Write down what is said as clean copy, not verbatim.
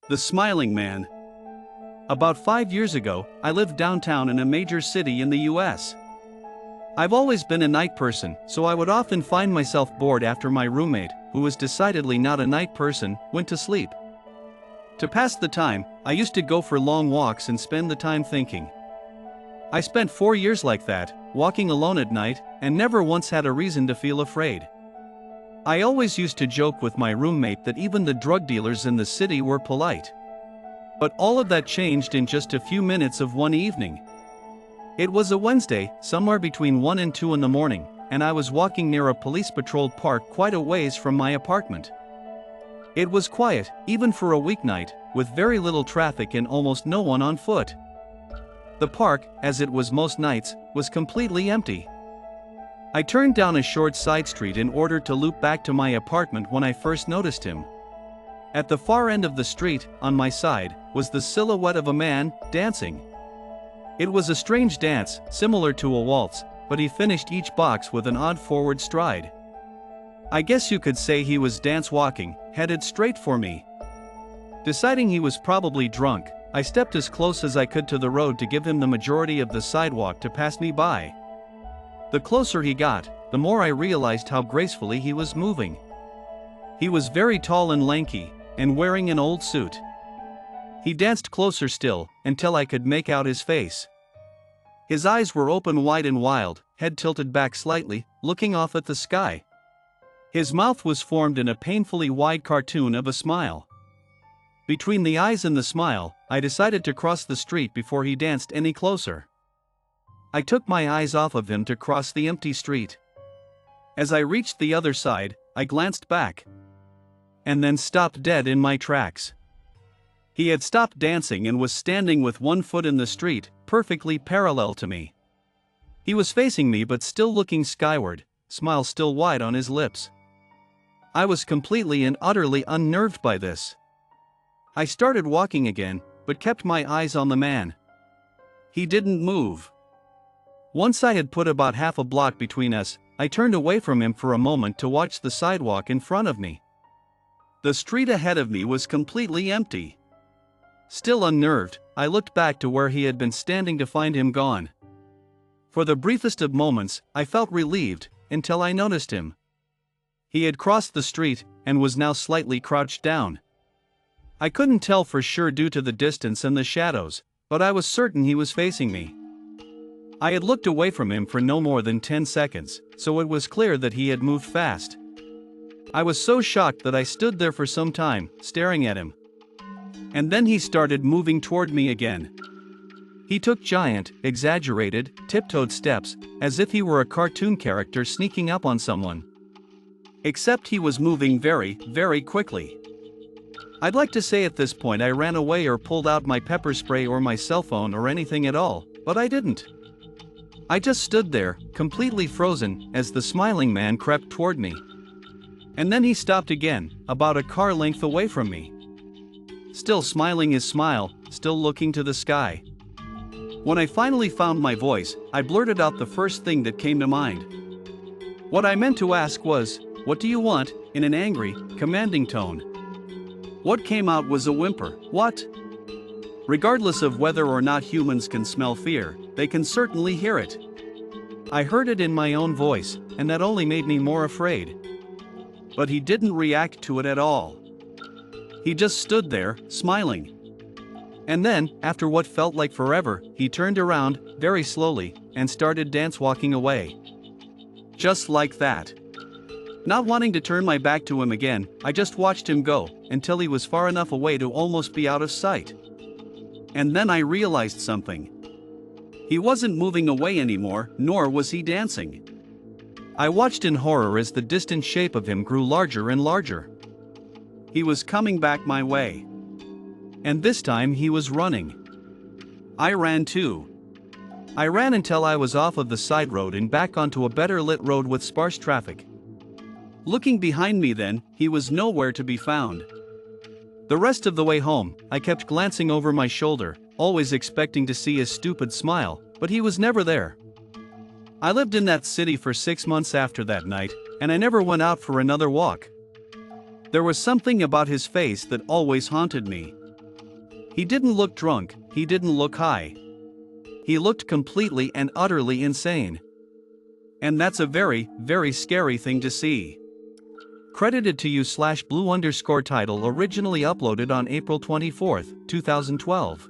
The Smiling Man. About 5 years ago, I lived downtown in a major city in the US. I've always been a night person, so I would often find myself bored after my roommate, who was decidedly not a night person, went to sleep. To pass the time, I used to go for long walks and spend the time thinking. I spent 4 years like that, walking alone at night, and never once had a reason to feel afraid. I always used to joke with my roommate that even the drug dealers in the city were polite. But all of that changed in just a few minutes of one evening. It was a Wednesday, somewhere between 1 and 2 in the morning, and I was walking near a police-patrolled park quite a ways from my apartment. It was quiet, even for a weeknight, with very little traffic and almost no one on foot. The park, as it was most nights, was completely empty. I turned down a short side street in order to loop back to my apartment when I first noticed him. At the far end of the street, on my side, was the silhouette of a man, dancing. It was a strange dance, similar to a waltz, but he finished each box with an odd forward stride. I guess you could say he was dance-walking, headed straight for me. Deciding he was probably drunk, I stepped as close as I could to the road to give him the majority of the sidewalk to pass me by. The closer he got, the more I realized how gracefully he was moving. He was very tall and lanky, and wearing an old suit. He danced closer still, until I could make out his face. His eyes were open wide and wild, head tilted back slightly, looking off at the sky. His mouth was formed in a painfully wide cartoon of a smile. Between the eyes and the smile, I decided to cross the street before he danced any closer. I took my eyes off of him to cross the empty street. As I reached the other side, I glanced back. And then stopped dead in my tracks. He had stopped dancing and was standing with one foot in the street, perfectly parallel to me. He was facing me but still looking skyward, smile still wide on his lips. I was completely and utterly unnerved by this. I started walking again, but kept my eyes on the man. He didn't move. Once I had put about half a block between us, I turned away from him for a moment to watch the sidewalk in front of me. The street ahead of me was completely empty. Still unnerved, I looked back to where he had been standing to find him gone. For the briefest of moments, I felt relieved, until I noticed him. He had crossed the street, and was now slightly crouched down. I couldn't tell for sure due to the distance and the shadows, but I was certain he was facing me. I had looked away from him for no more than 10 seconds, so it was clear that he had moved fast. I was so shocked that I stood there for some time, staring at him. And then he started moving toward me again. He took giant, exaggerated, tiptoed steps, as if he were a cartoon character sneaking up on someone. Except he was moving very, very quickly. I'd like to say at this point I ran away or pulled out my pepper spray or my cell phone or anything at all, but I didn't. I just stood there, completely frozen, as the smiling man crept toward me. And then he stopped again, about a car length away from me. Still smiling his smile, still looking to the sky. When I finally found my voice, I blurted out the first thing that came to mind. What I meant to ask was, "What do you want?" in an angry, commanding tone. What came out was a whimper. What? Regardless of whether or not humans can smell fear, they can certainly hear it. I heard it in my own voice, and that only made me more afraid. But he didn't react to it at all. He just stood there, smiling. And then, after what felt like forever, he turned around, very slowly, and started dance-walking away. Just like that. Not wanting to turn my back to him again, I just watched him go, until he was far enough away to almost be out of sight. And then I realized something. He wasn't moving away anymore, nor was he dancing. I watched in horror as the distant shape of him grew larger and larger. He was coming back my way. And this time he was running. I ran too. I ran until I was off of the side road and back onto a better lit road with sparse traffic. Looking behind me then, he was nowhere to be found. The rest of the way home, I kept glancing over my shoulder, always expecting to see his stupid smile, but he was never there. I lived in that city for 6 months after that night, and I never went out for another walk. There was something about his face that always haunted me. He didn't look drunk, he didn't look high. He looked completely and utterly insane. And that's a very, very scary thing to see. Credited to you /blue_title originally uploaded on April 24, 2012.